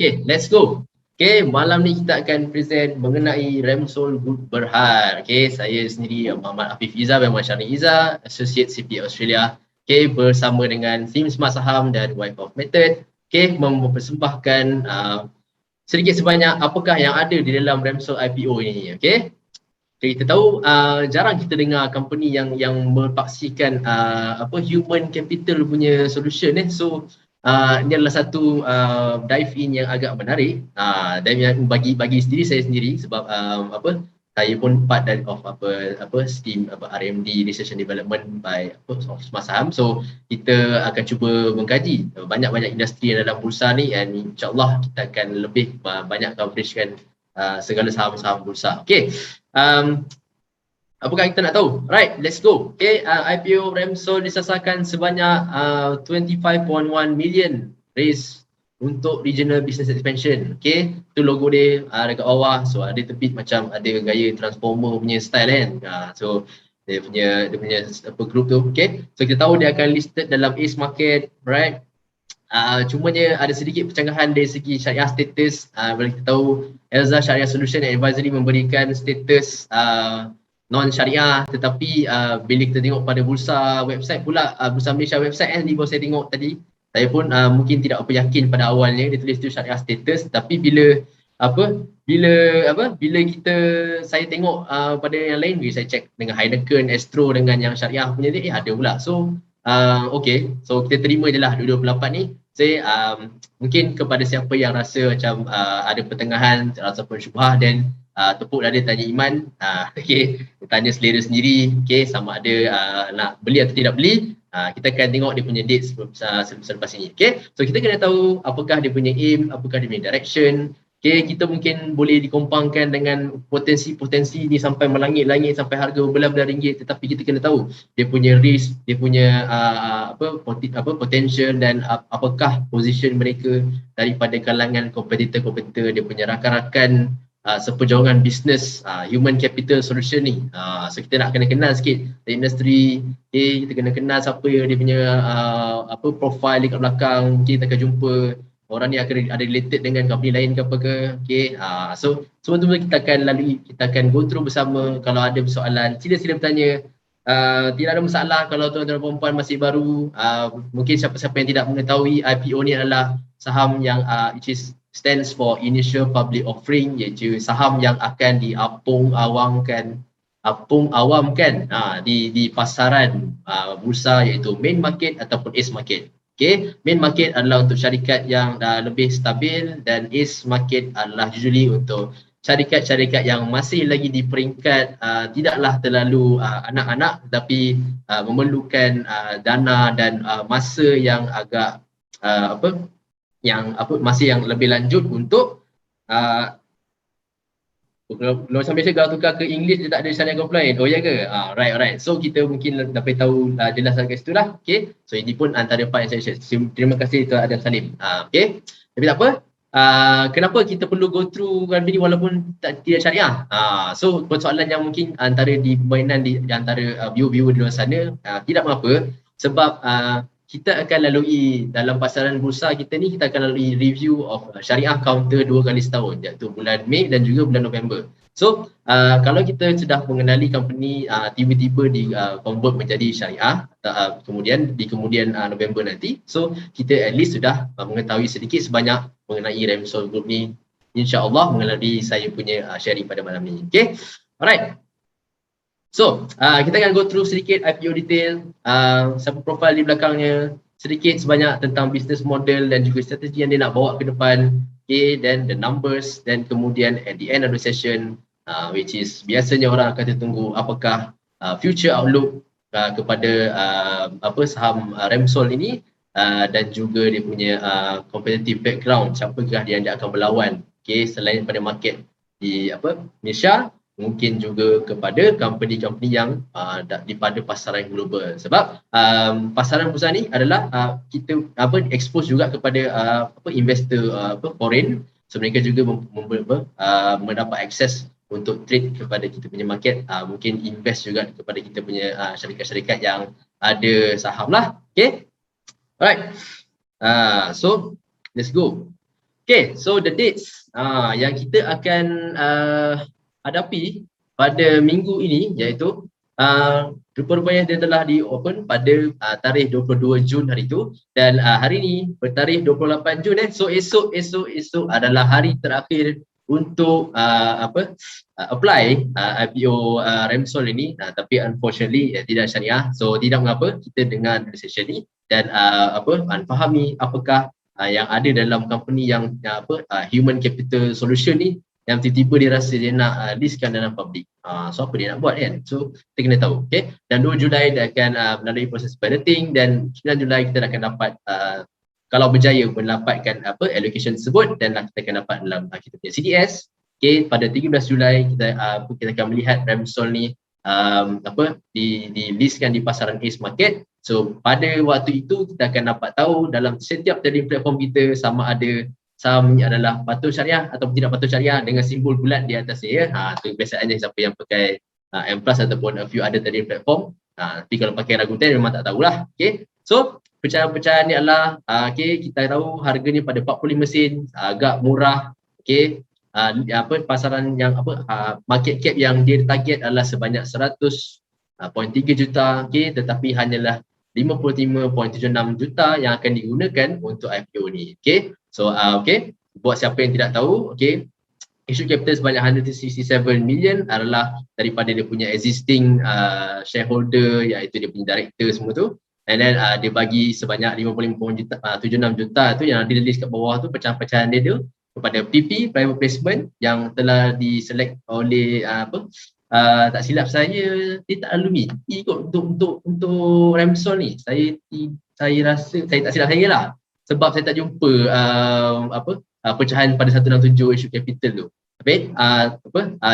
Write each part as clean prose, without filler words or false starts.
Okay, let's go. Okay, malam ni kita akan present mengenai Remsol Group Berhad. Okay, saya sendiri Muhammad Afif Izzah bin Syarni Izzah, Associate CPA Australia. Okay, bersama dengan Tim Smart Saham dan Wife of Method. Okay, mempersembahkan sedikit sebanyak apakah yang ada di dalam Remsol IPO ini. Okay, kita tahu jarang kita dengar company yang berpaksikan human capital punya solution So ini adalah satu dive in yang agak menarik dan yang bagi saya sendiri sebab saya pun part dari team R&D Research and Development by Smart Saham. So kita akan cuba mengkaji banyak-banyak industri yang dalam bursa ni dan insyaAllah kita akan lebih banyak coveragekan segala saham-saham bursa. Okay. Apakah kita nak tahu? Right, let's go. Okay, IPO Remsol disasarkan sebanyak 25.1 million raise untuk regional business expansion. Okay, tu logo dia dekat bawah. So ada terbit macam ada gaya transformer punya style kan. So dia punya group tu. Okay, so kita tahu dia akan listed dalam ACE market, right? Cumanya ada sedikit percanggahan dari segi syariah status. Boleh kita tahu Elza Syariah Solution and Advisory memberikan status non-syariah, tetapi bila kita tengok pada bursa website pula, bursa Malaysia website ni baru saya tengok tadi, saya pun mungkin tidak apa yakin pada awalnya dia tulis tu syariah status, tapi bila saya tengok pada yang lain, bila saya check dengan Heineken, Astro dengan yang syariah punya ni, ada pula. So okay, so kita terima je lah 28 ni. Saya mungkin kepada siapa yang rasa macam ada pertengahan ataupun syubhah dan tepuk dada tanya iman, okay, tanya selera sendiri, okay, sama ada nak beli atau tidak beli, kita akan tengok dia punya dates selepas ini. Okay, so kita kena tahu apakah dia punya aim, apakah dia punya direction. Okay, kita mungkin boleh dikompangkan dengan potensi-potensi ni sampai melangit-langit, sampai harga berbelah-belah ringgit, tetapi kita kena tahu dia punya risk, dia punya potential dan apakah position mereka daripada kalangan kompetitor-kompetitor, dia punya rakan-rakan seperjuangan bisnes human capital solution ni. So kita nak kena kenal sikit industri, okay, kita kena kenal siapa dia punya profile dekat belakang. Okay, kita akan jumpa orang ni akan ada related dengan company lain ke apa ke. Okay, so semua-semua kita akan lalui, kita akan go through bersama. Kalau ada persoalan, sila-sila bertanya. Tidak ada masalah kalau tuan-tuan dan puan masih baru. Mungkin siapa-siapa yang tidak mengetahui, IPO ni adalah saham yang which is stands for Initial Public Offering, iaitu saham yang akan diapung awamkan di pasaran bursa, iaitu main market ataupun ACE market. Okay, main market adalah untuk syarikat yang lebih stabil dan ACE market adalah usually untuk syarikat-syarikat yang masih lagi di peringkat tidaklah terlalu anak-anak tetapi memerlukan dana dan masa yang agak masih yang lebih lanjut untuk kalau sampai saya tukar ke English dia tak ada syariah compliant. Oh ya ke? Right. So kita mungkin dapat tahu jelas kat situ lah. Okay. So ini pun antara part yang saya share. Terima kasih Tuan Adam Salim. Okay. Tapi tak apa. Kenapa kita perlu go through ini walaupun tidak syariah? So persoalan yang mungkin antara di permainan di antara viewer-viewer di luar sana, tidak mengapa sebab kita akan lalui dalam pasaran bursa kita ni, kita akan lalui review of syariah counter 2 kali setahun, iaitu bulan Mei dan juga bulan November. So kalau kita sudah mengenali company tiba-tiba di convert menjadi syariah kemudian di kemudian November nanti, so kita at least sudah mengetahui sedikit sebanyak mengenai Remsol Group ni, insya-Allah melalui saya punya sharing pada malam ni. Okay, alright. So, kita akan go through sedikit IPO detail, siapa profil di belakangnya, sedikit sebanyak tentang business model dan juga strategi yang dia nak bawa ke depan, okay, then the numbers, dan kemudian at the end of the session, which is biasanya orang akan tertunggu apakah future outlook kepada saham Remsol ini dan juga dia punya competitive background, siapakah dia yang dia akan berlawan, okay, selain pada market di Malaysia, mungkin juga kepada company-company yang daripada pasaran global. Sebab pasaran bursa ni adalah kita expose juga kepada investor foreign, so mereka juga mendapat akses untuk trade kepada kita punya market, mungkin invest juga kepada kita punya syarikat-syarikat yang ada saham lah. Okay, alright. So let's go. Okay, so the dates yang kita akan hadapi pada minggu ini iaitu rupa-rupanya dia telah di open pada tarikh 22 Jun hari itu, dan hari ini bertarikh 28 Jun so esok adalah hari terakhir untuk apply IPO Remsol ini, tapi unfortunately tidak syariah, so tidak mengapa, kita dengar session ni dan fahami apakah yang ada dalam company yang human capital solution ni, yang tiba-tiba dia rasa dia nak listkan dalam public. So apa dia nak buat kan? So kita kena tahu. Okay? Dan 2 Julai dia akan melalui proses balloting, dan 9 Julai kita akan dapat kalau berjaya mendapatkan allocation tersebut, dan kita akan dapat dalam kita punya CDS. Okay, pada 13 Julai kita akan melihat Remsol ni di listkan di pasaran ACE Market. So pada waktu itu kita akan dapat tahu dalam setiap trading platform kita sama ada saham ni adalah patuh syariah atau tidak patuh syariah dengan simbol bulat di atasnya ya. Itu biasaannya siapa yang pakai M+ ataupun a few other trading platform. Tapi kalau pakai Rakuten memang tak tahulah. Okay. So pecahan-pecahan ni adalah kita tahu harganya pada 45 sen, agak murah. Okay. Pasaran yang market cap yang dia target adalah sebanyak 100.3 juta, okay, tetapi hanyalah 55.76 juta yang akan digunakan untuk IPO ni. Okay, so buat siapa yang tidak tahu, okay, issue capital sebanyak 167 million adalah daripada dia punya existing shareholder, iaitu dia punya director semua tu, and then dia bagi sebanyak 55.76 juta tu yang dia list kat bawah tu, pecahan-pecahan dia tu kepada PP private placement yang telah diselect oleh tak silap saya dia tak alumni ikut untuk Remsol ni. Saya rasa saya tak silap saya lah, sebab saya tak jumpa pecahan pada 167 issue capital tu. Tapi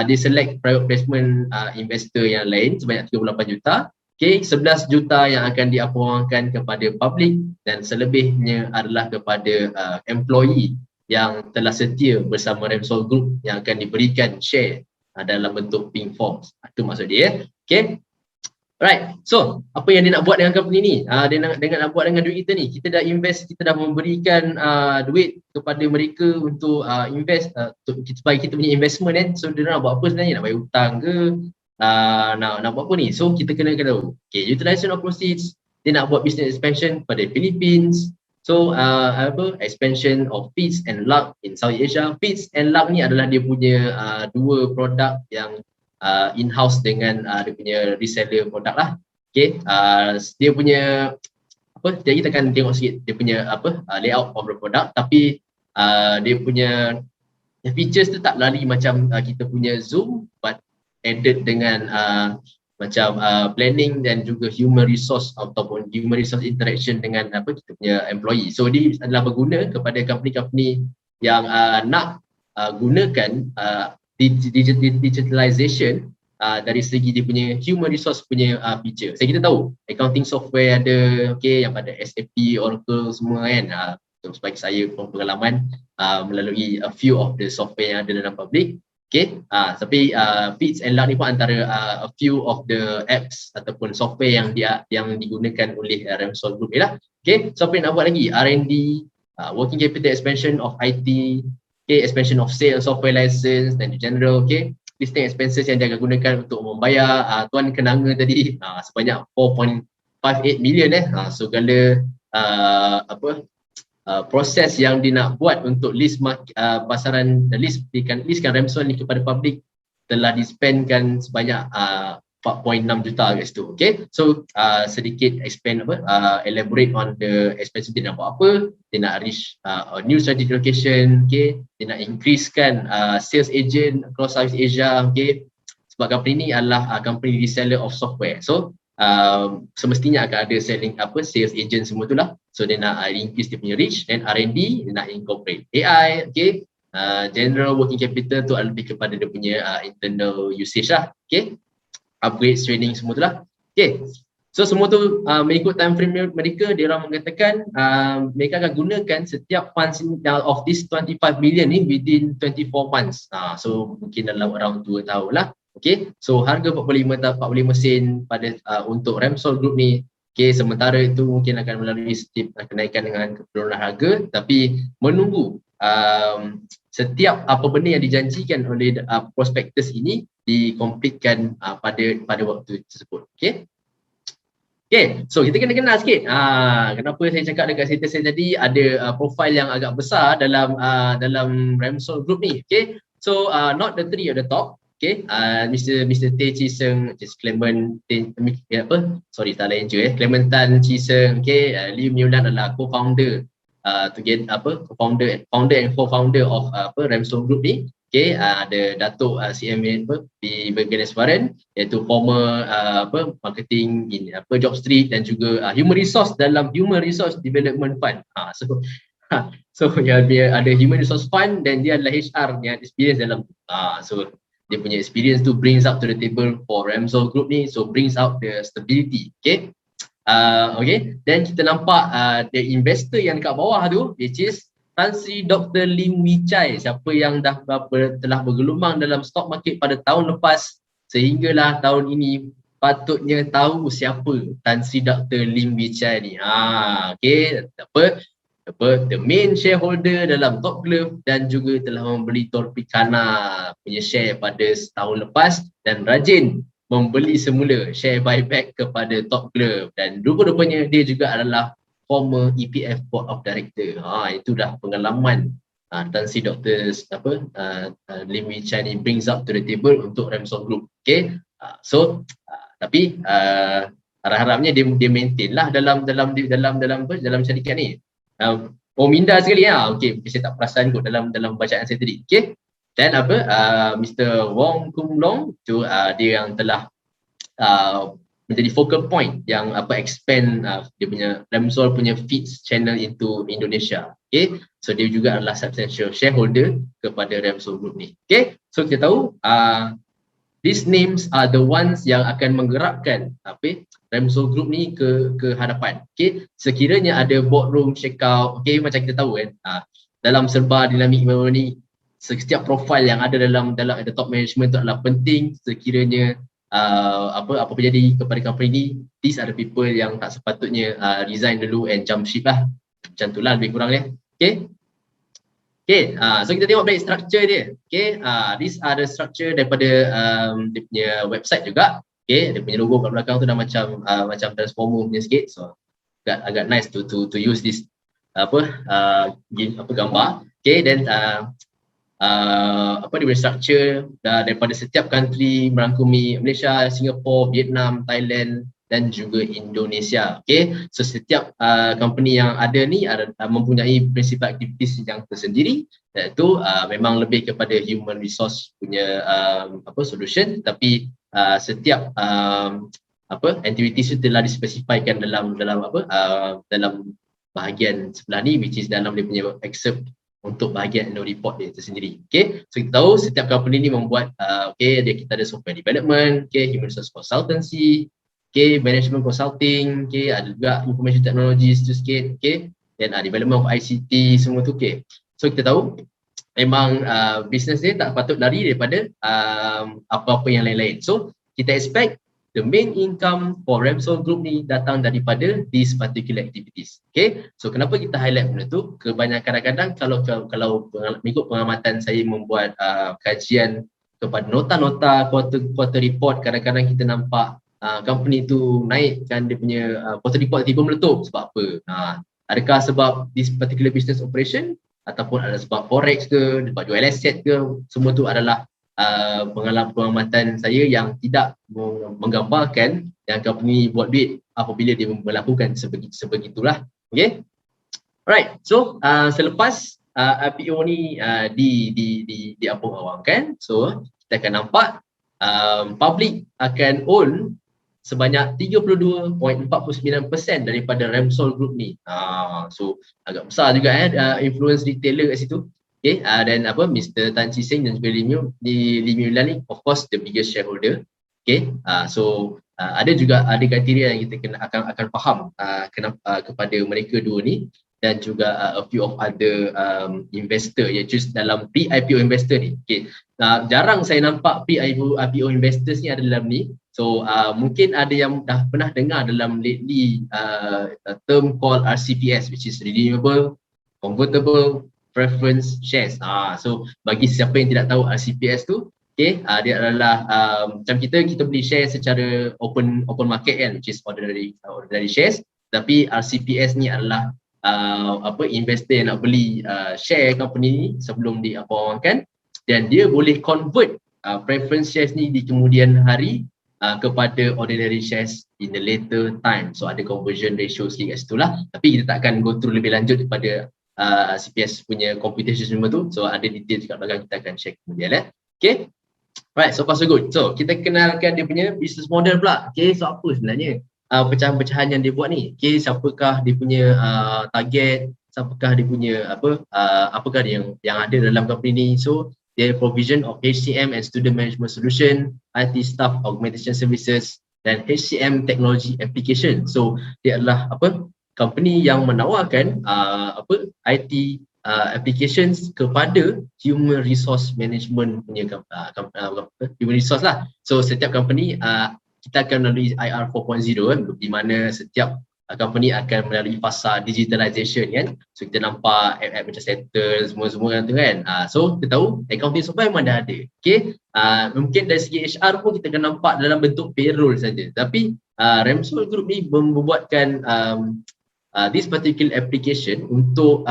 dia select private placement investor yang lain sebanyak 38 juta. Okay, 11 juta yang akan diaporkan kepada public, dan selebihnya adalah kepada employee yang telah setia bersama Remsol Group yang akan diberikan share dalam bentuk pink forms. Itu maksud dia. Okay. Alright. So, apa yang dia nak buat dengan company ni? Dia nak buat dengan duit kita ni. Kita dah invest, kita dah memberikan duit kepada mereka untuk invest supaya kita punya investment kan. So, dia nak buat apa sebenarnya? Nak bayar hutang ke? Nak buat apa ni? So, kita kena tahu. Okay, utilization of proceeds. Dia nak buat business expansion pada Philippines. So expansion of Feeds and Luck in South Asia. Feeds and Luck ni adalah dia punya dua produk yang in-house dengan dia punya reseller produk lah. Okay, dia punya jadi kita akan tengok sikit dia punya layout of the product, tapi dia punya features tu tak lari macam kita punya Zoom, but added dengan macam planning dan juga human resource ataupun human resource interaction dengan kita punya employee. So dia adalah berguna kepada company-company yang nak gunakan digitalization dari segi dia punya human resource punya feature. So kita tahu accounting software ada, okay, yang pada SAP, Oracle semua kan. Sebagai saya pengalaman melalui a few of the software yang ada dalam public. Okay, tapi Feeds and Luck ni pun antara a few of the apps ataupun software yang digunakan oleh Remsol Group ni lah. Okay, so apa yang nak buat lagi? R&D, working capital expansion of IT, okay, expansion of sales, software license dan general, okay, listing expenses yang dia akan gunakan untuk membayar tuan kenanga tadi sebanyak 4.58 million segala proses yang dia nak buat untuk list listkan Remsol ni kepada public telah dispendkan sebanyak 4.6 juta guys tu. Okay, so sedikit elaborate on the expenses dia nak buat apa. Dia nak reach a new strategic location, okay, dia nak increasekan sales agent across South Asia, okay, sebab company ni adalah company reseller of software. So semestinya akan ada sales agent semua tu lah. So dia nak increase dia punya reach, dan R&D dia nak incorporate AI, okay, general working capital tu lebih kepada dia punya internal usage lah, okay, upgrade training semua tu lah. Okay, so semua tu mengikut time frame mereka, dia orang mengatakan mereka akan gunakan setiap funds of this 25 million ni within 24 months. So mungkin dalam around 2 tahun lah. Okay, so harga 45 sen pada untuk Remsol Group ni. Okay, sementara itu mungkin akan melalui kenaikan dengan penurunan harga, tapi menunggu setiap apa benda yang dijanjikan oleh prospektus ini dikomplitkan pada waktu tersebut. Okay. Okay, so kita kena kenal sikit. Kenapa saya cakap dekat cerita saya tadi ada profile yang agak besar dalam Ramsol Group ni. Okay, so not the three at the top. Okay, Mr. Tay Chi Seng, just Clement, Clement Tan Chi Seng. Okay, Lee Myew Lan adalah co-founder, co-founder and co-founder of Ramsol Group ni. Okay, ada Datuk CMA di Bergeneswaran, iaitu former marketing in Job Street dan juga human resource dalam Human Resource Development Fund. So dia ada Human Resource Fund dan dia adalah HR yang experience dalam so dia punya experience tu brings up to the table for Ramsol Group ni, so brings out the stability. Okay, okay, dan kita nampak the investor yang kat bawah tu, which is Tan Sri Dr. Lim Wee Chai, siapa yang telah bergelumang dalam stock market pada tahun lepas sehinggalah tahun ini patutnya tahu siapa Tan Sri Dr. Lim Wee Chai ni. Okay, the main shareholder dalam Top Glove dan juga telah membeli Tropicana punya share pada setahun lepas dan rajin membeli semula share buyback kepada Top Glove, dan rupa-rupanya dia juga adalah former EPF Board of Director. Itu dah pengalaman Tan Sri Dr. Lim Wee Chai ni brings up to the table untuk Ramsol Group. Okay, so tapi harap-harapnya dia maintain lah dalam syarikat ni. Minda sekali okay, saya tak perasan kot dalam bacaan saya tadi. Okay, dan Mr. Wong Kum Long tu dia yang telah menjadi focal point yang expand dia punya Ramsol punya feeds channel into Indonesia. Okay, so dia juga adalah substantial shareholder kepada Ramsol Group ni. Okay, so kita tahu these names are the ones yang akan menggerakkan Ramsol Group ni ke hadapan. Okay, sekiranya ada boardroom shake-out, okay, macam kita tahu kan, dalam serba dinamik ni setiap profile yang ada dalam the top management tu adalah penting. Sekiranya apa jadi kepada company ni, these are the people yang tak sepatutnya resign dulu and jump ship lah. Macam tu lah lebih kurang dia. Okay, okay, so kita tengok balik structure dia. Okay, these are the structure daripada dia punya website juga. Okay, dia punya logo kat belakang tu dah macam transformer punya sikit, so agak nice to use this gambar. Okay, then dia punya structure daripada setiap country merangkumi Malaysia, Singapore, Vietnam, Thailand dan juga Indonesia. Okay, so setiap company yang ada ni mempunyai prinsip aktivitas yang tersendiri, iaitu memang lebih kepada human resource punya solution, tapi setiap aktivitas itu telah dispesifikkan dalam bahagian sebelah ni, which is dalam dia punya excerpt untuk bahagian annual report dia tersendiri. Okay, so kita tahu setiap company ni membuat kita ada software development, human resource consultancy, management consulting, ada juga information technology sikit, dan development of ICT, semua tu. So kita tahu memang business ni tak patut lari daripada apa-apa yang lain-lain. So kita expect the main income for Ramsol Group ni datang daripada these particular activities. Okay, so kenapa kita highlight benda tu? Kebanyakan kadang-kadang kalau mengikut pengamatan saya membuat kajian kepada nota-nota quarter report, kadang-kadang kita nampak company tu naikkan dia punya quarter report tiba meletup. Sebab apa? Adakah sebab this particular business operation, ataupun ada sebab forex ke, sebab jual aset ke? Semua tu adalah pengamatan saya yang tidak menggambarkan yang company buat duit apabila dia melakukan sebegitulah. Okay, alright, so selepas IPO ni diawangkan, so kita akan nampak public akan own sebanyak 32.49% daripada Ramsol Group ni. So agak besar juga influence retailer kat situ. Okay, dan Mr. Tan Chi Seng dan juga Lee Myew Lan ni of course the biggest shareholder. Okay, so ada kriteria yang kita akan faham kepada mereka dua ni, dan juga a few of other investor, iaitu dalam pre-IPO investor ni. Okay, jarang saya nampak pre-IPO investors ni ada dalam ni. So mungkin ada yang dah pernah dengar dalam lately term called RCPS, which is Renewable Convertible preference shares. So bagi siapa yang tidak tahu RCPS tu, dia adalah macam kita beli share secara open market kan, which is ordinary shares. Tapi RCPS ni adalah investor yang nak beli share company ni sebelum diapawankan, dan dia boleh convert preference shares ni di kemudian hari kepada ordinary shares in the later time. So ada conversion ratio sikit kat situ lah. Tapi kita tak akan go through lebih lanjut daripada CPS punya computation semua tu. So ada detail kat belakang, kita akan share kemudian. Okay. Right, so far so good. So kita kenalkan dia punya business model pula. Okay, so apa sebenarnya pecahan-pecahan yang dia buat ni? Okay, siapakah dia punya target, siapakah dia punya apakah dia yang ada dalam company ni. So dia provision of HCM and student management solution, IT staff augmentation services, dan HCM technology application. So dia adalah company yang menawarkan IT applications kepada human resource management punya human resource lah. So setiap company kita akan melalui IR 4.0 di mana setiap company akan melalui fasa digitalization kan. So kita nampak app-app macam Settle semua tu kan. So kita tahu accounting software memang dah ada. Okay. Mungkin dari segi HR pun kita akan nampak dalam bentuk payroll saja. Tapi Remsol Group ni membuatkan this particular application untuk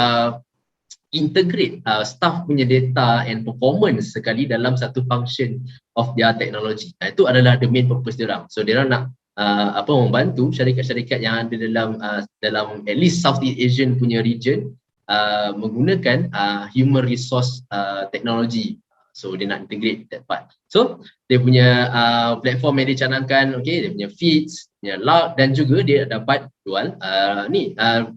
integrate staff punya data and performance sekali dalam satu function of their technology. Itu adalah the main purpose dia orang. So dia orang nak membantu syarikat-syarikat yang ada dalam at least Southeast Asian punya region menggunakan human resource technology. So dia nak integrate that part. So dia punya platform yang dia canangkan, okay, dia punya feeds, punya log, dan juga dia dapat jual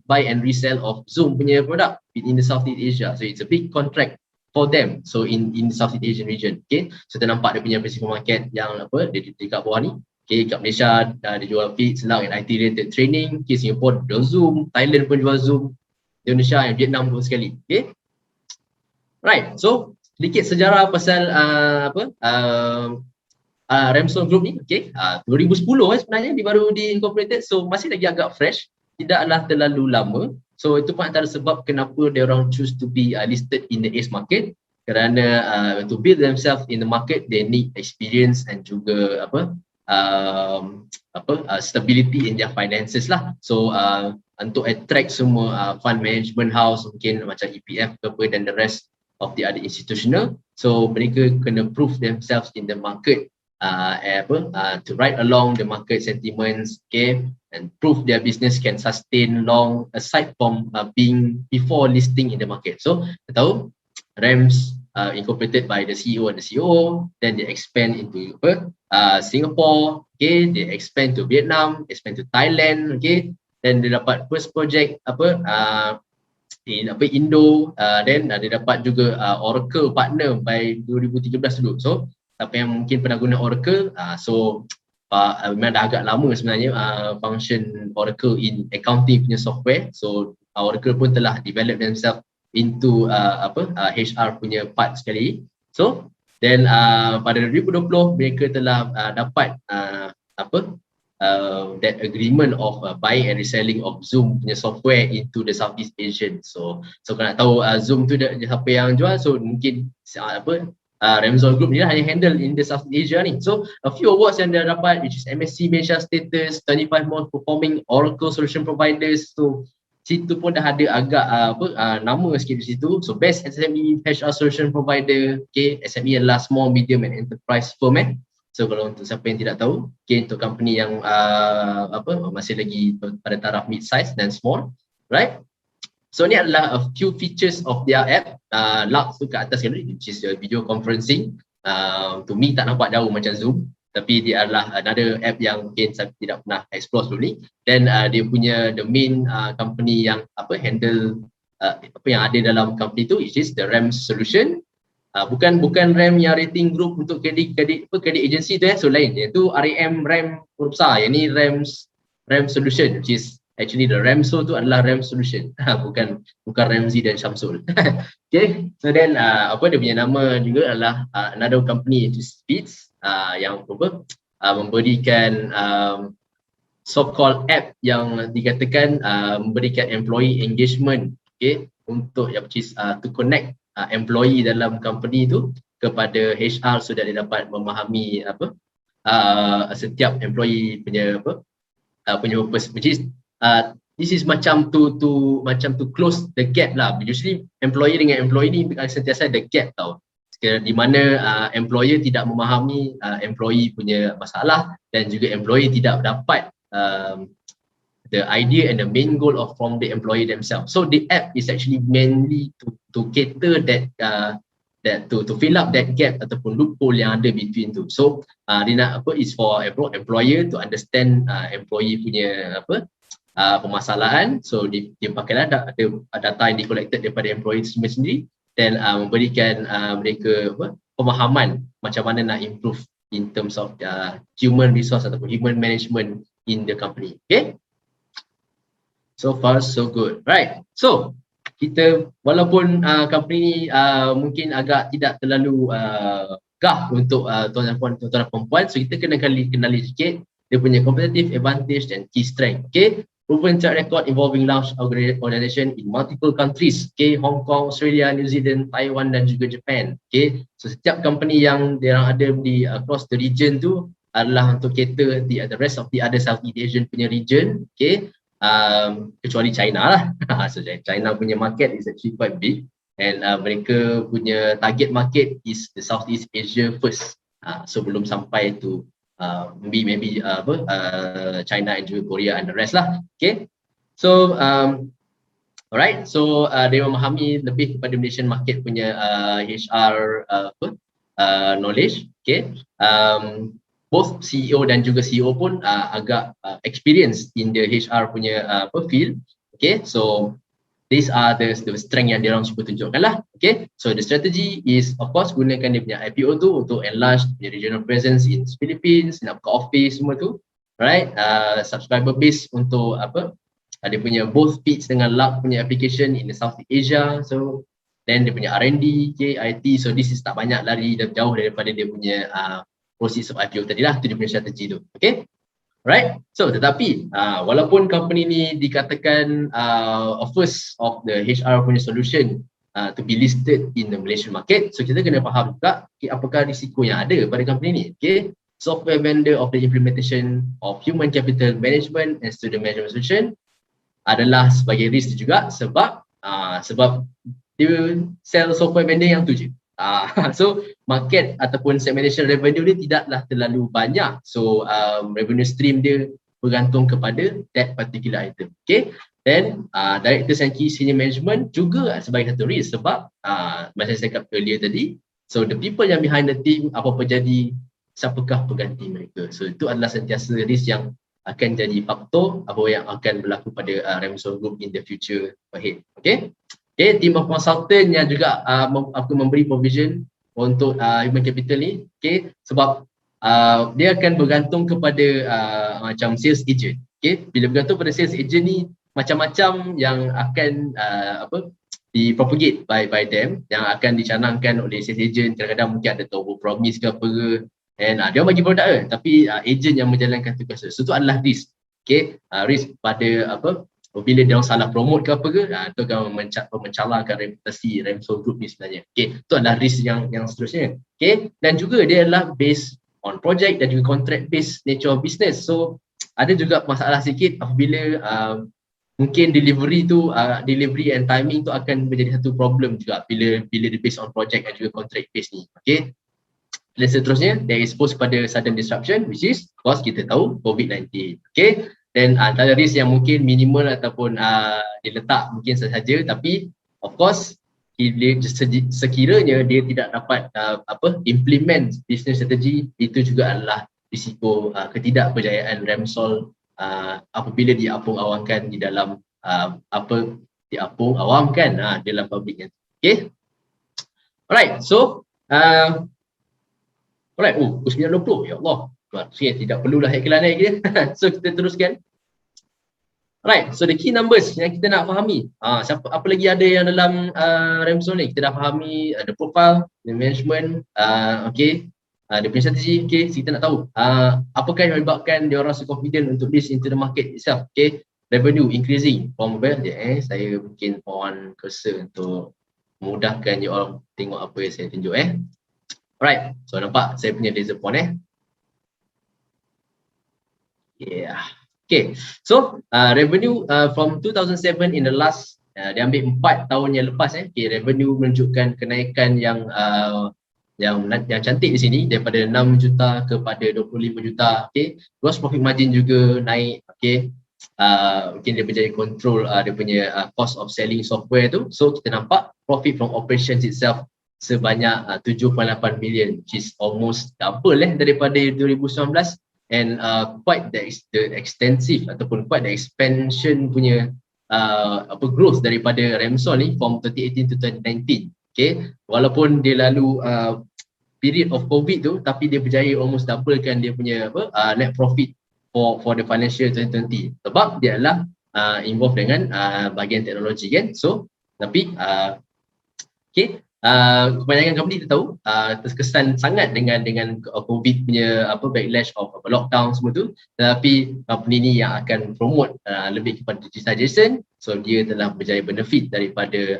buy and resell of Zoom punya produk in the Southeast Asia. So it's a big contract for them. So in the Southeast Asian region, okay. So kita nampak dia punya principal market yang dia dekat bawah ni. Okay, kat Malaysia dia jual feeds, log and IT related training. Okay, Singapore jual Zoom, Thailand pun jual Zoom, Indonesia and Vietnam pun sekali. Okay, right. So sedikit sejarah pasal Remsol Group ni. Okay, 2010 sebenarnya dia baru di-incorporated, so masih lagi agak fresh, tidaklah terlalu lama. So itu pun antara sebab kenapa dia orang choose to be listed in the ACE market, kerana to build themselves in the market they need experience and juga stability in their finances lah. So untuk attract semua fund management house mungkin macam EPF ke apa dan the rest of the other institutional, so mereka kena prove themselves in the market to ride along the market sentiments, okay, and prove their business can sustain long aside from being before listing in the market. So kita tahu RAMS incorporated by the CEO and the COO, then they expand into Singapore, okay, they expand to Vietnam, expand to Thailand, okay, then dia dapat first project Indo, then dia dapat juga Oracle partner by 2013 dulu. So siapa yang mungkin pernah guna Oracle, so memang dah agak lama sebenarnya function Oracle in accounting punya software. So Oracle pun telah develop themselves into HR punya part sekali. So then pada 2020 mereka telah dapat that agreement of buying and reselling of Zoom punya software into the Southeast Asian. So kalau nak tahu Zoom tu siapa yang jual, so mungkin Remsol Group ni lah yang handle in the Southeast Asia ni. So a few awards yang dia dapat, which is MSC Malaysia status, 25 most performing Oracle solution providers. So situ pun dah ada agak nama sikit di situ. So best SME HR solution provider, okay, SME adalah small medium and enterprise firm. So kalau untuk siapa yang tidak tahu, okay, untuk company yang masih lagi pada taraf mid size dan small, right? So ni adalah a few features of their app. Lux tu kat atas kan, which is video conferencing. To me tak nampak jauh macam Zoom, tapi dia adalah another app yang mungkin saya tidak pernah explore sebelum ni. Dan dia punya the main company yang handle apa yang ada dalam company tu, which is the RAMS solution. Bukan RAM yang rating group untuk kredit agency tu so lain. Itu RAM huruf besar. Yang ni RAM solution, which is actually the Remsol tu adalah RAM solution. bukan Ramzi dan Syamsul. Okay, so then dia punya nama juga adalah another company, itu Speeds, yang memberikan so called app yang dikatakan memberikan employee engagement, okay, untuk yang which is to connect employee dalam company tu kepada HR so that dia dapat memahami setiap employee punya punya purpose, which is this is macam to close the gap lah. Usually employee dengan employee ni sentiasa ada gap tau, di mana employer tidak memahami employee punya masalah dan juga employee tidak dapat the idea and the main goal of from the employee themselves. So the app is actually mainly to cater that to fill up that gap ataupun loophole yang ada between tu. So dia nak is for employer to understand employee punya permasalahan. So dia pakailah data yang di-collected daripada employee sendiri dan memberikan mereka pemahaman macam mana nak improve in terms of human resource ataupun human management in the company. Okay, so far so good. Right, so kita walaupun company ni mungkin agak tidak terlalu gah untuk tuan-tuan dan perempuan, so kita kena kenali sikit dia punya competitive advantage dan key strength. Okay, proven track record involving large organization in multiple countries, okay, Hong Kong, Australia, New Zealand, Taiwan dan juga Japan. Okay, so setiap company yang dia ada di across the region tu adalah untuk cater the rest of the other Southeast Asian punya region. Okay, kecuali China lah. So China punya market is actually quite big and mereka punya target market is the Southeast Asia first. So belum sampai to maybe China and juga Korea and the rest lah. Okay, so alright, so dia memahami lebih kepada Malaysian market punya HR knowledge. Okay, both CEO dan juga CEO pun agak experience in the HR punya field. Okay, so these are the strength yang dia orang cuba tunjukkan lah. Okay, so the strategy is of course gunakan dia punya IPO tu untuk enlarge the regional presence in Philippines, nak buka office semua tu. Right, subscriber base untuk dia punya both pitch dengan luck punya application in the Southeast Asia. So then dia punya R&D, okay, IT, so this is tak banyak lari jauh daripada dia punya proses of IPO tadi lah, tu dia punya strategi tu. Okay, right, so tetapi walaupun company ni dikatakan first of the HR punya solution to be listed in the Malaysian market, so kita kena faham juga apakah risiko yang ada pada company ni. Okay, software vendor of the implementation of human capital management and student management solution adalah sebagai risk juga sebab dia sell software vendor yang tu je. So market ataupun segmentation revenue dia tidaklah terlalu banyak, so revenue stream dia bergantung kepada that particular item. Okay, then directors and key senior management juga sebagai satu risk sebab macam saya cakap earlier tadi, so the people yang behind the team, apa-apa jadi, siapakah pengganti mereka, so itu adalah sentiasa risk yang akan jadi faktor apa yang akan berlaku pada Remsol Group in the future ahead. Okay, okay, team of consultant yang juga aku memberi provision untuk human capital ni. Okay, sebab dia akan bergantung kepada macam sales agent. Okay, bila bergantung pada sales agent ni, macam-macam yang akan dipropagate by them, yang akan dicanangkan oleh sales agent. Kadang-kadang mungkin ada over promise ke apa ke, and dia bagi produk ke, tapi agent yang menjalankan tugas tu. So itu adalah risk. Okay, risk pada bila dia orang salah promote ke apa ke, itu akan mencalarkan reputasi Remsol Group ni sebenarnya. Okay, itu adalah risk yang seterusnya. Okay, dan juga dia adalah based on project dan juga contract based nature of business. So ada juga masalah sikit apabila mungkin delivery and timing tu akan menjadi satu problem juga bila dia based on project dan juga contract based ni. Okay, dan seterusnya dia expose pada sudden disruption, which is of course kita tahu COVID-19. Okay, dan antara risk yang mungkin minimal ataupun diletak mungkin sahaja, tapi of course sekiranya dia tidak dapat implement business strategy, itu juga adalah risiko ketidakberjayaan Remsol apabila diapung-awamkan di dalam dalam public. Okay, alright, so alright, pukul 9.20, ya Allah, tidak perlulah iklan naik dia. So kita teruskan. Alright, so the key numbers yang kita nak fahami, apa lagi ada yang dalam Remsol ni. Kita dah fahami the profile, the management, okay, dia punya strategi. Okay, so kita nak tahu apakah yang menyebabkan dia orang so confident untuk list into the market itself. Okay, revenue increasing from where saya mungkin on cursor untuk memudahkan you all tengok apa yang saya tunjuk Alright, so nampak saya punya laser point Yeah. Okay, so revenue from 2007 in the last dia ambil 4 tahun yang lepas okay, revenue menunjukkan kenaikan yang cantik di sini daripada 6 juta kepada 25 juta. Okay, gross profit margin juga naik. Okay, mungkin dia berjaya control dia punya cost of selling software tu. So kita nampak profit from operations itself sebanyak 7.8 million, which is almost double daripada 2019. And quite the extensive ataupun quite the expansion punya growth daripada Remsol ni from 2018 to 2019. Okay, walaupun dia lalu period of COVID tu, tapi dia berjaya almost doublekan dia punya net profit for the financial 2020 sebab dia adalah involved dengan bahagian teknologi kan. So tapi okay, kebanyakan company kita tahu terkesan sangat dengan COVID punya backlash of lockdown semua tu, tetapi company ni yang akan promote lebih kepada digitization, so dia telah berjaya benefit daripada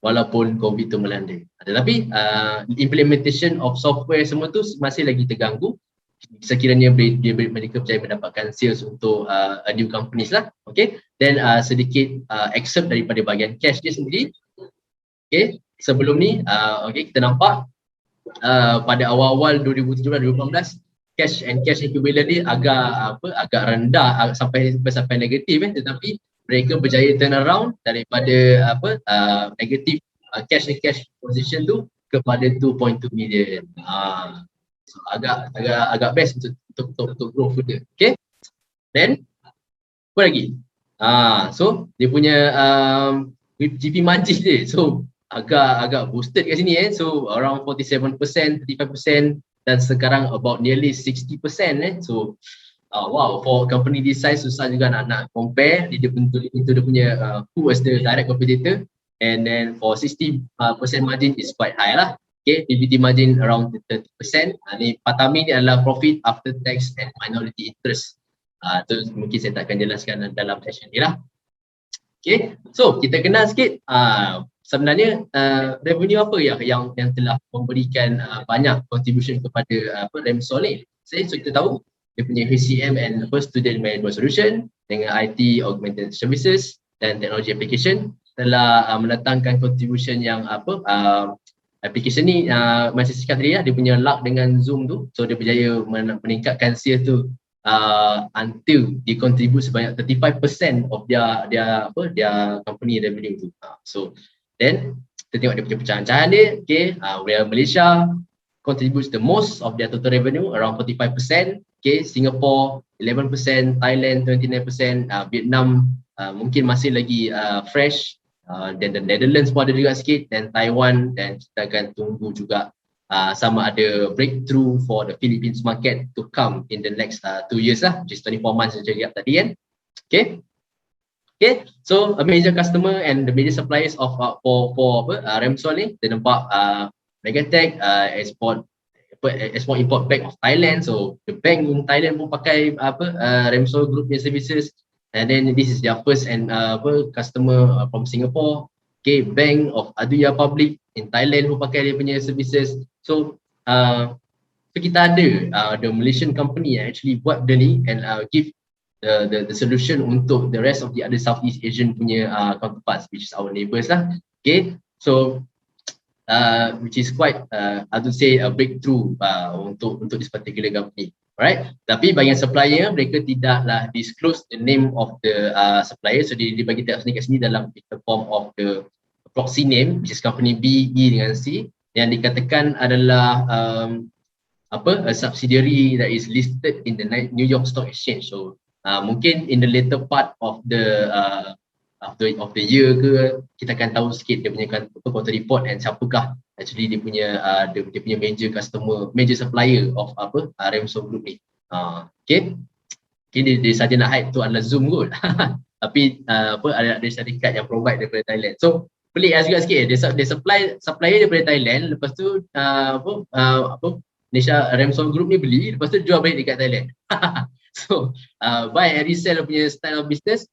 walaupun COVID tu melanda. Tetapi implementation of software semua tu masih lagi terganggu sekiranya mereka berjaya mendapatkan sales untuk new companies lah. Okay, then sedikit excerpt daripada bahagian cash dia sendiri. Okay, sebelum ni okay, kita nampak pada awal-awal 2017-2018 cash and cash equivalent ni agak rendah, sampai negatif tetapi mereka berjaya turn around daripada negatif cash and cash position tu kepada 2.2 million. So agak best untuk grow further. Okay, then apa lagi? So dia punya GP margin dia so agak boosted kat sini so around 47%, 35% dan sekarang about nearly 60%. So wow, for company this size susah juga nak compare dia punya who was the direct competitor, and then for 60% margin is quite high lah. Okay, PBT margin around 30%. Ni PATAMI ni adalah profit after tax and minority interest. Tu mungkin saya tak akan jelaskan dalam session ni lah. Okay, so kita kenal sikit sebenarnya revenue apa yang telah memberikan banyak contribution kepada Remsol ni. So kita tahu dia punya HCM and student management solution dengan IT augmented services dan technology application telah mendatangkan contribution yang application ni masih cakap tadi dia punya luck dengan Zoom tu, so dia berjaya meningkatkan sales tu until dia contribute sebanyak 35% of their company revenue tu. So then kita tengok dia punya pecahan-pecahan dia. Okay, where Malaysia contributes the most of their total revenue around 45%. Okay, Singapore 11%, Thailand 29%, Vietnam mungkin masih lagi fresh. Dan Netherlands pun ada juga sikit, dan Taiwan, dan kita akan tunggu juga sama ada breakthrough for the Philippines market to come in the next 2 years lah, which is 24 months yang cakap tadi kan. Okay, so a major customer and the major suppliers of for Remsol ni, kita nampak Megatech, export import bank of Thailand, so the bank in Thailand pun pakai Remsol Group punya services. And then this is their first and customer from Singapore. Okay, Bank of Aduya Public in Thailand who pakai dia punya services. So kita ada the Malaysian company actually buat dia ni and give the solution untuk the rest of the other Southeast Asian punya counterparts, which is our neighbours lah. Okay, so which is quite I would say a breakthrough untuk this particular company. Alright, tapi bahagian supplier mereka tidaklah disclose the name of the supplier, so dia bagi tahu kat sini dalam form of the proxy name, which is company B, E dengan C, yang dikatakan adalah a subsidiary that is listed in the New York Stock Exchange. So mungkin in the later part of the year ke, kita akan tahu sikit dia punya quarter report and siapakah actually dia punya major customer, major supplier of Remsol Group ni. Okay, dia saja nak hide tu adalah Zoom kot. Tapi ada syarikat yang provide daripada Thailand. So pelik juga sikit, dia supplier daripada Thailand, lepas tu Malaysia Remsol Group ni beli, lepas tu jual balik dekat Thailand. So buy and resell punya style of business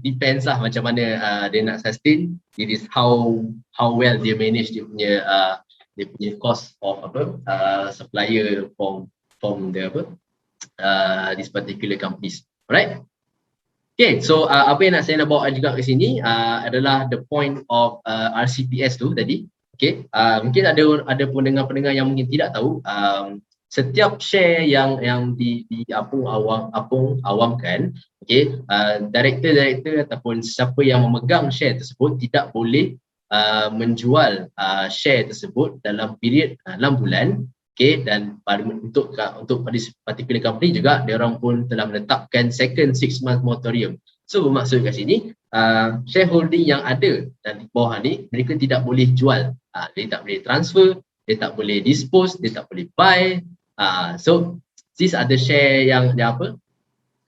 depends lah macam mana dia nak sustain. It is how well dia manage dia punya cost of supplier from the this particular companies. Alright. Okay, so apa yang saya nak bawa juga ke sini adalah the point of RCPS tu tadi. Okay, mungkin ada pendengar-pendengar yang mungkin tidak tahu setiap share yang Apung awamkan, okay, director ataupun siapa yang memegang share tersebut tidak boleh menjual share tersebut dalam period 6 bulan. Okay, dan untuk this particular company juga dia orang pun telah menetapkan second 6 month moratorium. So bermaksud kat sini shareholding yang ada di bawah ni mereka tidak boleh jual. Dia tak boleh transfer, dia tak boleh dispose, dia tak boleh buy. So these are the share yang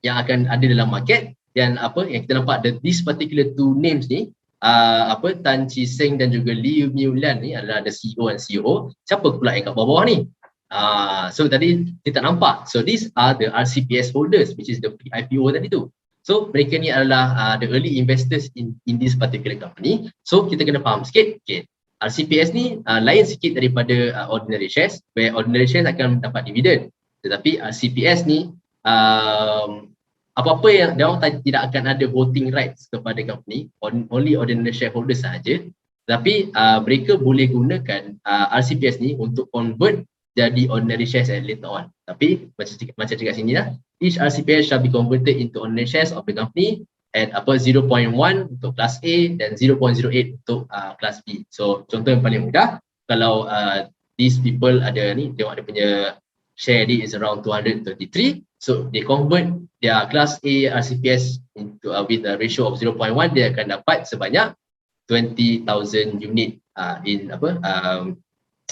akan ada dalam market. Dan yang kita nampak this particular two names ni Tan Chi Seng dan juga Liu Miulan ni adalah the CEO dan CEO. Siapa pula yang kat bawah ni? So tadi kita nampak. So these are the RCPS holders, which is the IPO tadi tu. So mereka ni adalah the early investors in this particular company. So kita kena faham sikit. Okay. RCPS ni lain sikit daripada ordinary shares, where ordinary shares akan dapat dividen. Tetapi RCPS ni apa-apa yang dia orang tidak akan ada voting rights kepada company, only ordinary shareholders sahaja. Tapi mereka boleh gunakan RCPS ni untuk convert jadi ordinary shares later on. Tapi macam cakap sini lah, each RCPS shall be converted into ordinary shares of the company at 0.1 untuk kelas A dan 0.08 untuk kelas B. So contoh yang paling mudah, kalau these people ada ni, tengok ada punya share ni is around 233. So they convert their class A RCPS into with a ratio of 0.1, dia akan dapat sebanyak 20,000 unit in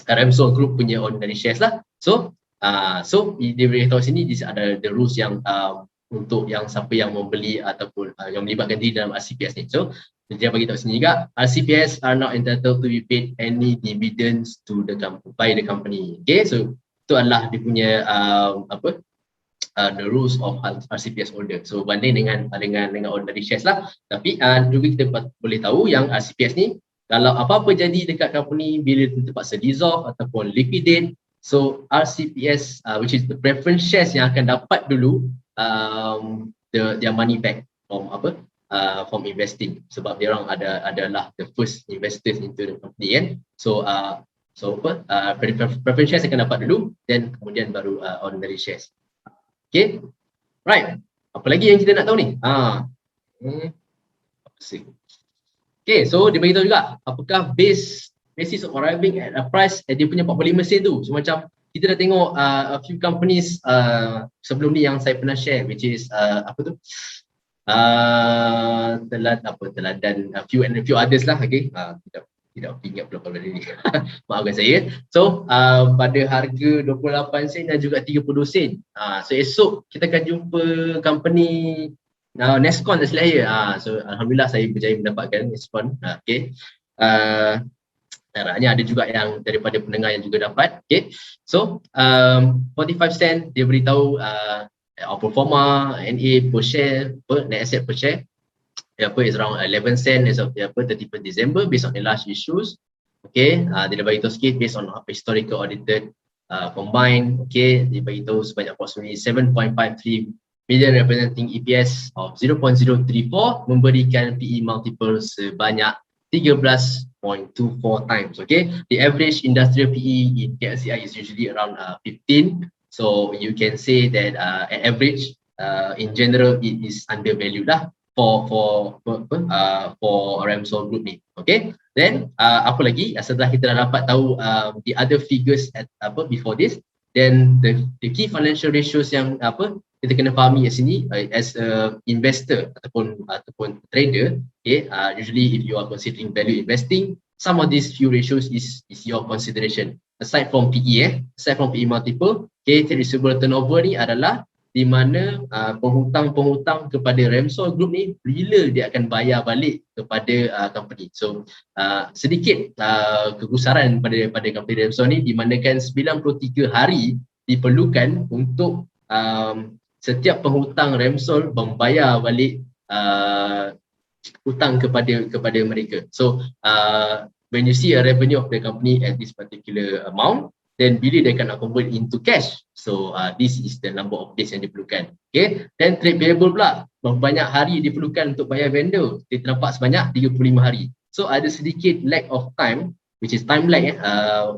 Remsol Group punya ordinary shares lah. So dia beritahu sini these ada the rules yang untuk yang siapa yang membeli ataupun yang melibatkan diri dalam RCPS ni. So dia bagi tahu sini juga, RCPS are not entitled to be paid any dividends to the by the company. Okay, so itu adalah dia punya the rules of RCPS holder. So banding dengan ordinary shares lah. Tapi juga kita boleh tahu yang RCPS ni kalau apa-apa jadi dekat company bila terpaksa dissolve ataupun liquidate, so RCPS which is the preference shares yang akan dapat dulu their money back from investing, sebab dia orang adalah the first investors into the company kan. So preference shares akan dapat dulu, then kemudian baru ordinary shares. Okay, right. Apa lagi yang kita nak tahu ni? Okay, so dia beritahu juga apakah basis of arriving at a price dia punya 45 sen tu. So macam kita dah tengok a few companies sebelum ni yang saya pernah share, which is Teladan a few others lah. Okay, tidak ingat berapa benda ni. Maafkan saya. So pada harga 28 sen dan juga 30 sen. So esok kita akan jumpa company Nescon dan Slayer. So alhamdulillah saya berjaya mendapatkan Nescon. Okay. Harapnya ada juga yang daripada pendengar yang juga dapat. Okay. So 45 sen dia beritahu outperforma NA per share, net asset per share is around 11 sen as of 31st December based on the last issues. Okay, dia dah bagi tahu sikit based on historical audited combined. Okay, dia bagi tahu sebanyak approximately 7.53 million representing EPS of 0.034, memberikan PE multiple sebanyak 13.24 times. Okay, the average industrial PE in KLCI is usually around 15. So you can say that at average in general it is undervalued lah for Remsol Group ni. Okay, then apa lagi setelah kita dah dapat tahu the other figures at before this, then the key financial ratios yang kita kena fahami kat sini as a investor ataupun trader. Okay, usually if you are considering value investing, some of these few ratios is your consideration aside from PE aside from PE multiple. Okay, trade receivable turnover ni adalah di mana penghutang kepada Remsol Group ni bila dia akan bayar balik kepada company. So sedikit kegusaran pada company Remsol ni, di mana kan 93 hari diperlukan untuk setiap penghutang Remsol membayar balik hutang kepada mereka. So when you see a revenue of the company at this particular amount, then bila dia akan convert into cash. So this is the number of days yang diperlukan. Okay, then trade payable pula, berapa banyak hari diperlukan untuk bayar vendor. Kita nampak sebanyak 35 hari. So ada sedikit lack of time, which is time lag,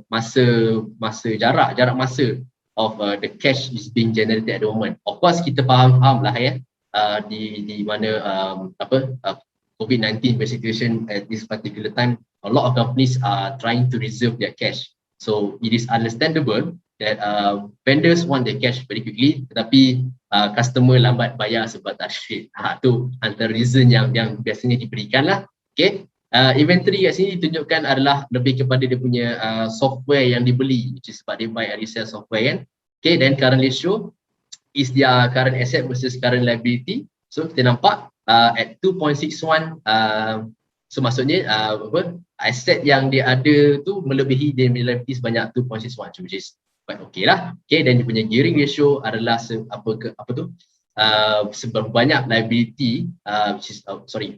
jarak masa of the cash is being generated at the moment. Of course kita faham lah di mana COVID-19 situation at this particular time, a lot of companies are trying to reserve their cash. So it is understandable that vendors want their cash very quickly, tetapi customer lambat bayar sebab tak shit. Tu antara reason yang biasanya diberikan lah. Okay. Inventory kat sini ditunjukkan adalah lebih kepada dia punya software yang dibeli, which is sebab dia buy and resell software kan. Okay, then current ratio is their current asset versus current liability. So kita nampak at 2.61, so maksudnya aset yang dia ada tu melebihi dia liability sebanyak 2.61, which is quite okay lah. Okay, dan dia punya gearing ratio adalah seberapa banyak liability,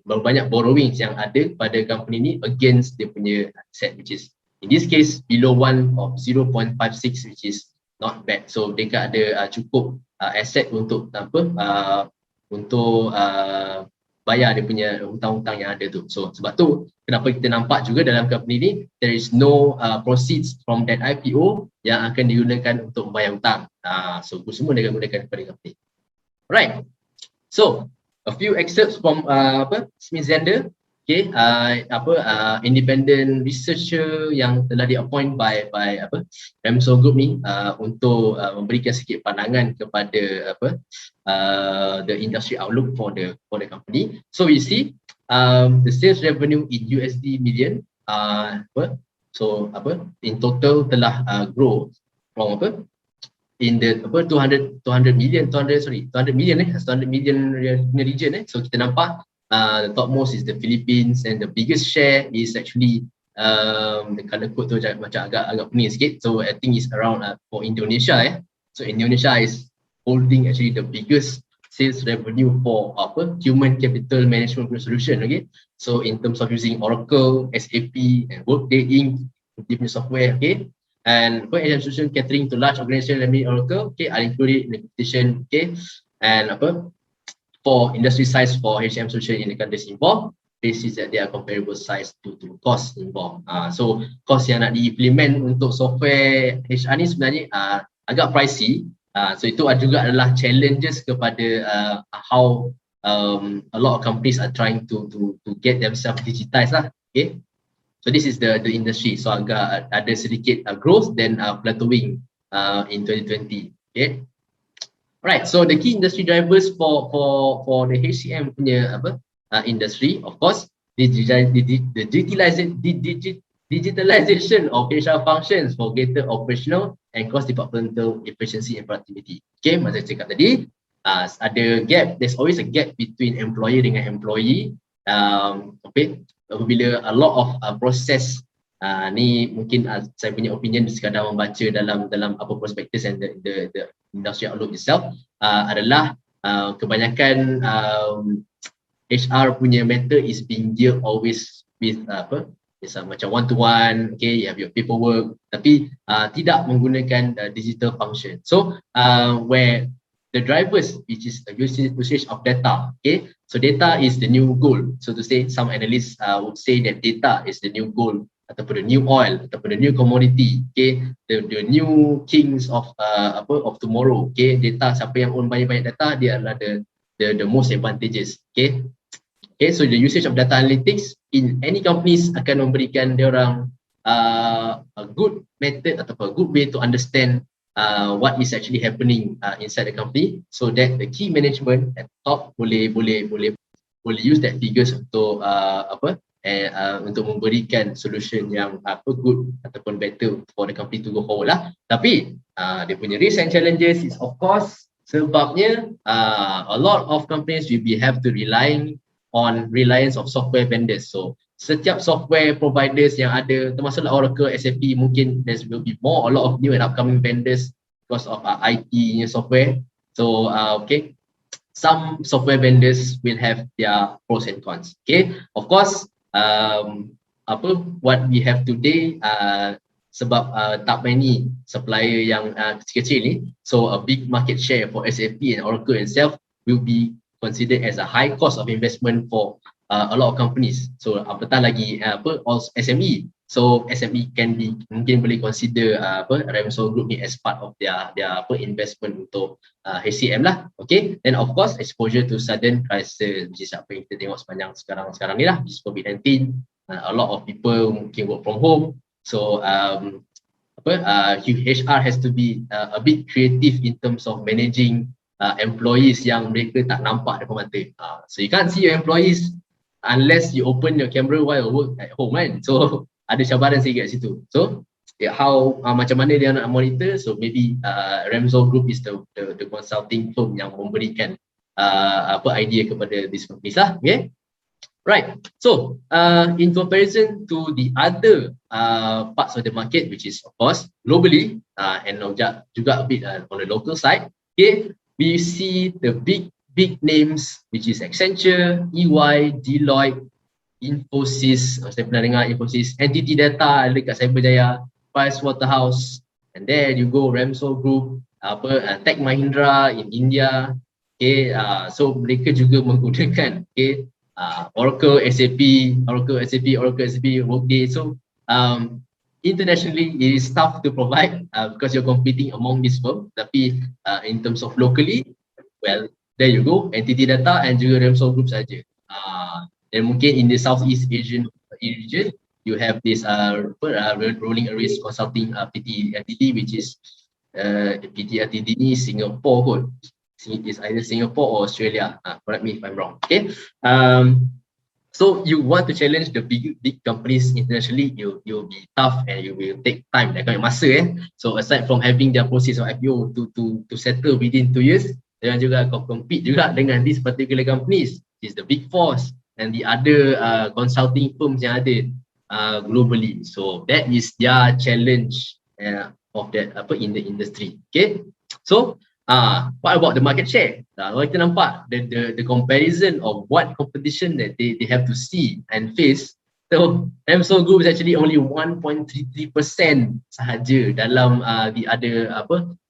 berapa banyak borrowings yang ada pada company ni against dia punya asset, which is in this case below 1 of 0.56, which is not bad. So mereka ada cukup asset untuk bayar dia punya hutang-hutang yang ada tu. So sebab tu kenapa kita nampak juga dalam company ni there is no proceeds from that IPO yang akan digunakan untuk membayar hutang. So semua dia akan gunakan kepada company. Right. So a few excerpts from Smith Zender. Okay, independent researcher yang telah di-appoint by Remsol Group ni untuk memberikan sikit pandangan kepada the industry outlook for the company. So we see the sales revenue in USD million, in total telah grow from in the 200 million region. So kita nampak the topmost is the Philippines, and the biggest share is actually the color code tu macam agak pening sikit. So I think it's around for Indonesia. So Indonesia is holding actually the biggest sales revenue for human capital management solution. Okay, so in terms of using Oracle, SAP, and Workday Inc. different software. Okay, and for solution catering to large organization like Oracle, okay, are included in the competition. Okay, and for industry size for HCM solution in the countries involved, basis that they are comparable size to cost involved. So cost yang nak di-implement untuk software HR ni sebenarnya agak pricey. So itu juga adalah challenges kepada how a lot of companies are trying to get themselves digitized lah. Okay, so this is the industry. So agak ada sedikit growth then plateauing in 2020. Okay. Right, so the key industry drivers for the HCM punya industry, of course, the digitalization of HR functions for greater operational and cross departmental efficiency and productivity. Okay, macam saya cakap tadi, ada gap. There's always a gap between employer dengan employee. Okay, apabila a lot of process ni mungkin saya punya opinion sekadar membaca dalam apa prospectus and the industry outlook itself adalah kebanyakan HR punya matter is being geared always with macam one to one. Okay, you have your paperwork tapi tidak menggunakan digital function. So where the drivers, which is the usage of data. Okay, so data is the new gold. So to say, some analysts would say that data is the new gold ataupun the new oil ataupun the new commodity. Okay, the new kings of tomorrow. Okay, data, siapa yang own banyak data, dia adalah the most advantageous. Okay, so the usage of data analytics in any companies akan memberikan dia orang a good method ataupun a good way to understand what is actually happening inside the company, so that the key management at top boleh use that figures untuk untuk memberikan solution yang good ataupun better for the company to go forward lah. Tapi dia punya risk and challenges is of course sebabnya a lot of companies will have to relying on reliance of software vendors. So setiap software providers yang ada, termasuklah Oracle, SAP, mungkin there will be a lot of new and upcoming vendors because of IT software. So okay, some software vendors will have their pros and cons. Okay, of course, what we have today, sebab tak many supplier yang kecil-kecil ni, so a big market share for SAP and Oracle itself will be considered as a high cost of investment for a lot of companies. So apatah lagi all SME. So SME can be mungkin boleh consider Remso Group ni as part of their investment untuk HCM lah. Okay, then of course exposure to sudden crisis, which is apa yang kita tengok sepanjang sekarang ni lah, this COVID-19. A lot of people mungkin work from home. So HR has to be a bit creative in terms of managing employees yang mereka tak nampak depan mata. So you can't see your employees unless you open your camera while you work at home kan. So ada cabaran sikit kat situ. So how macam mana dia nak monitor? So maybe Remso Group is the consulting firm yang memberikan idea kepada these companies lah. Okay, right. So in comparison to the other parts of the market, which is of course globally and juga a bit on the local side, okay, we see the big names, which is Accenture, EY, Deloitte, Infosys, saya pernah dengar Infosys, Entity Data dekat Cyberjaya, Pricewaterhouse, and there you go, Remso Group, Tech Mahindra in India. Okay, so mereka juga menggunakan Oracle, SAP, Workday. So internationally it is tough to provide because you're competing among these firms. Tapi in terms of locally, well, there you go, Entity Data and juga Remso Group saja. Dan mungkin in the Southeast Asian region, you have this Rolling Arrays Consulting PT Ltd, which is PT Ltd ni Singapore kot. It's either Singapore or Australia. Correct me if I'm wrong. Okay. So you want to challenge the big companies internationally, you'll be tough and you will take time. Dah kena masa So aside from having their process of IPO to settle within 2 years, dan juga compete juga dengan these particular companies, is the big fours and the other consulting firms yang ada globally. So that is their challenge of that in the industry. Okay, so what about the market share? Kalau kita nampak the comparison of what competition that they have to see and face. So Remso Group is actually only 1.33% sahaja dalam the other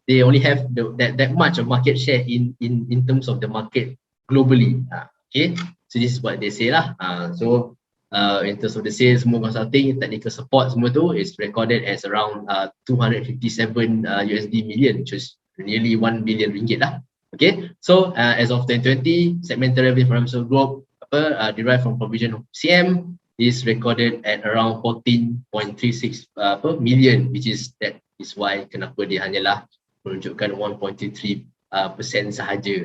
they only have that much of market share in terms of the market globally. Okay, so this is what they say lah. So in terms of the sales, semua consulting, technical support semua tu is recorded as around 257 USD million, which is nearly 1 billion ringgit lah. Okay, so as of 2020, segmental revenue from Remso Group derived from provision of CM is recorded at around 14.36 million, which is that is why kenapa dia hanyalah menunjukkan 1.33% sahaja.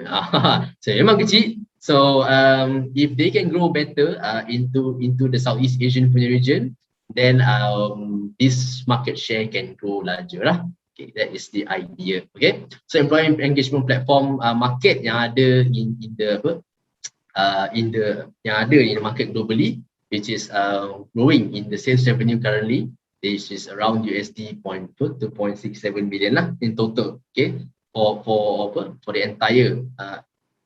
So memang kecil. So if they can grow better into the Southeast Asian punya region, then this market share can grow larger lah. Okay, that is the idea. Okay, so employee engagement platform market yang ada in the market globally, which is growing in the sales revenue currently, this is around USD 2.67 billion lah in total. Okay, for the entire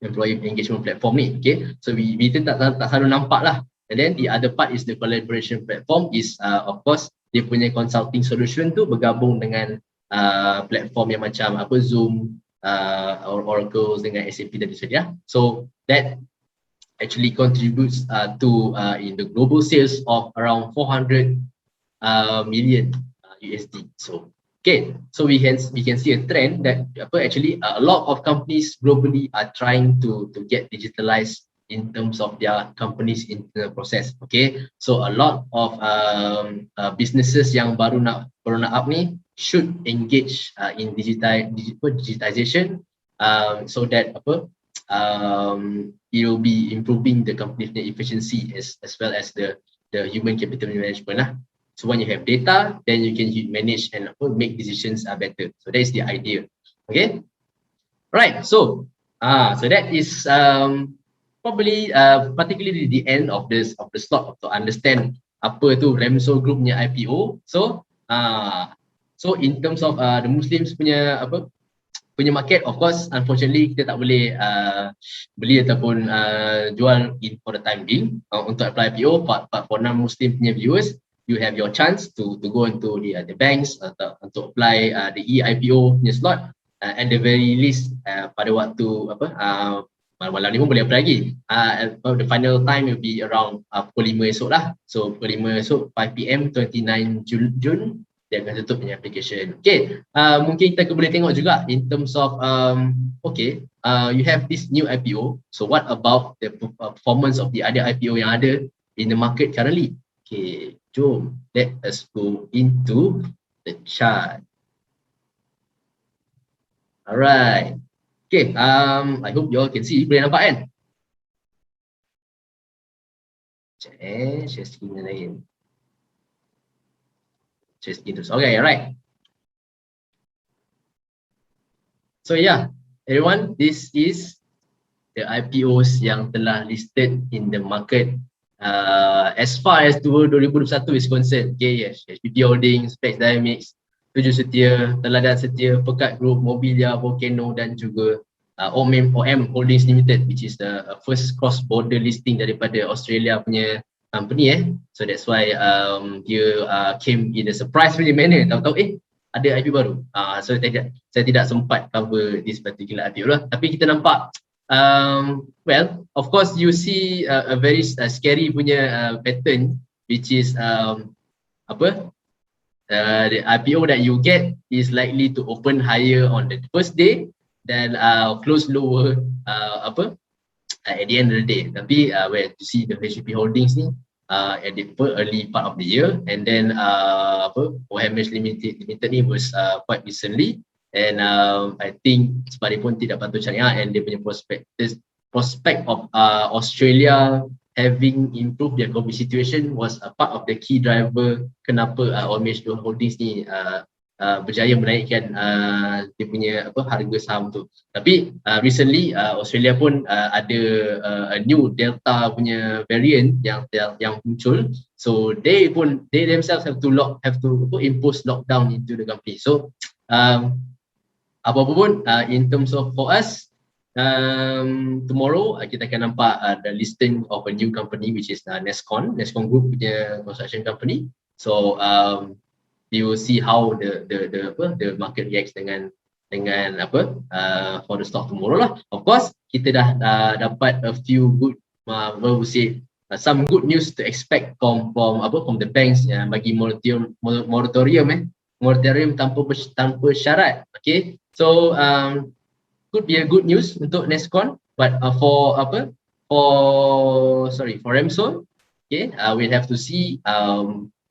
employee engagement platform ni. Okay, so we tak selalu nampak lah. And then the other part is the collaboration platform is of course dia punya consulting solution tu bergabung dengan platform yang macam Zoom, Oracle dengan SAP tadi sedia. So that actually contributes to in the global sales of around 400 million USD. So okay, so we can see a trend that actually a lot of companies globally are trying to get digitalized in terms of their company's internal process. Okay, so a lot of businesses yang baru nak up ni should engage in digitization so that it will be improving the company's efficiency as well as the human capital management lah. So when you have data, then you can manage and make decisions better. So that is the idea. Okay, right. So so that is probably particularly the end of the slot to understand apa tu Remso Group punya IPO. So so in terms of the Muslims punya punya market, of course, unfortunately kita tak boleh beli ataupun jual in for the time being untuk apply IPO. But for non-Muslim punya viewers, you have your chance to go into the banks atau untuk apply the e-IPO punya slot. At the very least pada waktu malam ni pun boleh apply lagi. The final time will be around pukul 5 esok lah. So pukul 5 esok 5 PM 29 June dia akan tutup punya application. Okay, mungkin kita boleh tengok juga in terms of you have this new IPO. So what about the performance of the other IPO yang ada in the market currently? Okay, jom let us go into the chart. Alright. Okay, I hope you all can see. Boleh nampak kan? Share screen yang lain. Share screen terus. Okay, alright. So yeah, everyone, this is the IPOs yang telah listed in the market as far as 2021 is concerned. Okay, yes, HPP Holdings, Specs Dynamics, Tujuh Setia, Teladan Setia, Pekat Group, Mobilia, Volcano dan juga OM Holdings Limited, which is the first cross-border listing daripada Australia punya company. So that's why dia came in a surprise punya manner. Tahu-tahu ada IPO baru. So saya tidak sempat cover this particular IPO lah. Tapi kita nampak well, of course you see a very scary punya pattern, which is the IPO that you get is likely to open higher on the first day dan close lower at the end of the day. Tapi where you see the HPP Holdings ni at the early part of the year, and then OMH Limited ni was quite recently, and I think sebab dia pun tidak patuh syariah and dia punya prospect of Australia having improved their COVID situation was a part of the key driver kenapa OMH Holdings ni berjaya menaikkan dia punya harga saham tu. Tapi recently Australia pun ada a new Delta punya variant yang muncul. So they themselves have to impose lockdown into the company. So apa-apa pun in terms of for us, tomorrow kita akan nampak the listing of a new company, which is Nescon Group punya construction company. So we will see how the market reacts dengan for the stock tomorrow lah. Of course kita dah dapat a few good some good news to expect from the banks bagi moratorium tanpa syarat. Okay, so could be a good news untuk Nescon, but for Remsol, okay, we'll have to see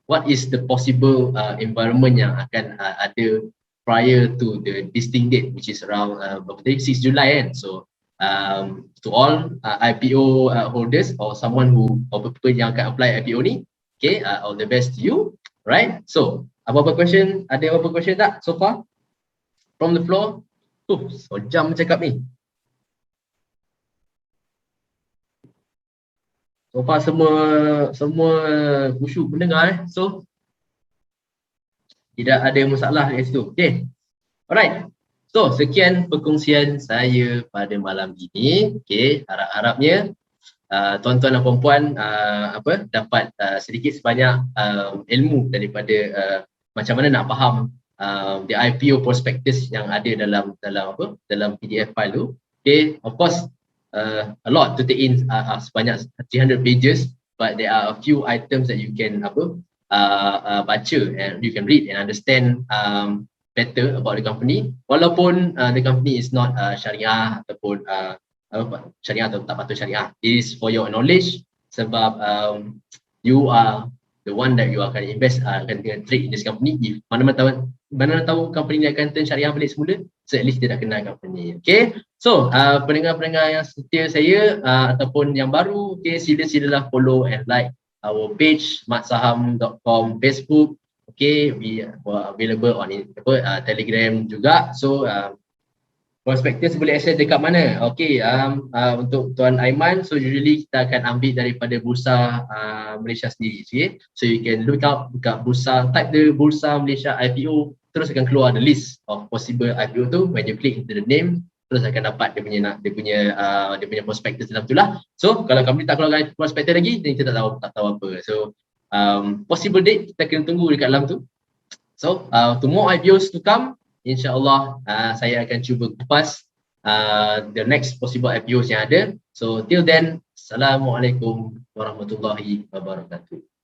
what is the possible environment yang akan ada prior to the listing date, which is around 6 July kan. So to all IPO holders or someone who people yang akan apply IPO ni, okay, all the best to you, right? So apa-apa question, ada apa-apa question tak so far from the floor? So jam cakap ni. So far semua khusyuk mendengar so tidak ada masalah kat situ. Okay, alright. So sekian perkongsian saya pada malam ini. Okay, harap-harapnya tuan-tuan dan puan-puan dapat sedikit sebanyak ilmu daripada macam mana nak faham the IPO prospectus yang ada dalam PDF file tu. Okay, of course a lot to take in, sebanyak 300 pages, but there are a few items that you can baca and you can read and understand better about the company, walaupun the company is not syariah ataupun syariah atau tak patut syariah. It is for your knowledge sebab you are the one that you akan invest, akan trade in this company. If mana tahu company ni akan turn syariah balik semula, so at least dia dah kenal company. Okay, so pendengar-pendengar yang setia saya ataupun yang baru, okay, silalah follow and like our page matsaham.com Facebook. Okay, we are available on Telegram juga. So prospectus boleh access dekat mana? Okay, untuk Tuan Aiman, so usually kita akan ambil daripada Bursa Malaysia sendiri. Okay, so you can look up dekat Bursa, type the Bursa Malaysia IPO terus akan keluar the list of possible IPO tu. When you click into the name, terus akan dapat dia punya prospektus dalam tu lah. So kalau company tak keluarkan prospektus lagi, then kita tak tahu apa. So possible date kita kena tunggu dekat dalam tu. So to more IPOs to come, insyaAllah saya akan cuba kupas the next possible IPOs yang ada. So till then, Assalamualaikum warahmatullahi wabarakatuh.